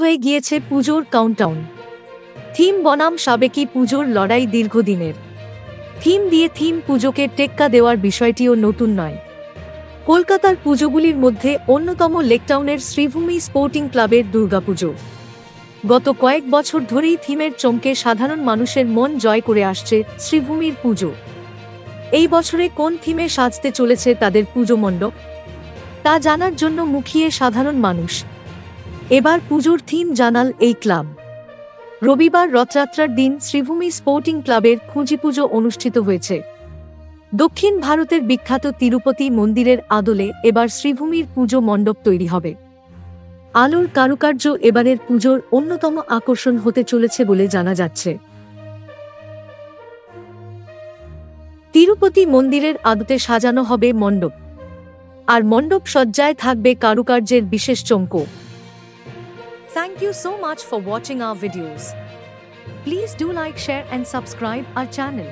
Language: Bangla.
হয়ে গিয়েছে পুজোর কাউন্টডাউন। থিম বনাম সাবেকি পুজোর লড়াই দীর্ঘদিনের। থিম দিয়ে থিম পুজোকে টেক্কা দেওয়ার বিষয়টিও নতুন নয়। কলকাতার পুজোগুলির মধ্যে অন্যতম লেকটাউনের শ্রীভূমি স্পোর্টিং ক্লাবের দুর্গাপুজো। গত কয়েক বছর ধরেই থিমের চমকে সাধারণ মানুষের মন জয় করে আসছে শ্রীভূমির পুজো। এই বছরে কোন থিমে সাজতে চলেছে তাদের পুজো মণ্ডপ, তা জানার জন্য মুখিয়ে সাধারণ মানুষ। এবার পুজোর থিম জানাল এই ক্লাব। রবিবার রথযাত্রার দিন শ্রীভূমি স্পোর্টিং ক্লাবের খুঁজিপুজো অনুষ্ঠিত হয়েছে। দক্ষিণ ভারতের বিখ্যাত তিরুপতি মন্দিরের আদলে এবার শ্রীভূমির পুজো মণ্ডপ তৈরি হবে। আলোর কারুকার্য এবারের পুজোর অন্যতম আকর্ষণ হতে চলেছে বলে জানা যাচ্ছে। তিরুপতি মন্দিরের আদতে সাজানো হবে মণ্ডপ, আর মণ্ডপ সজ্জায় থাকবে কারুকার্যের বিশেষ চমকও। Thank you so much for watching our videos. Please do like, share and subscribe our channel.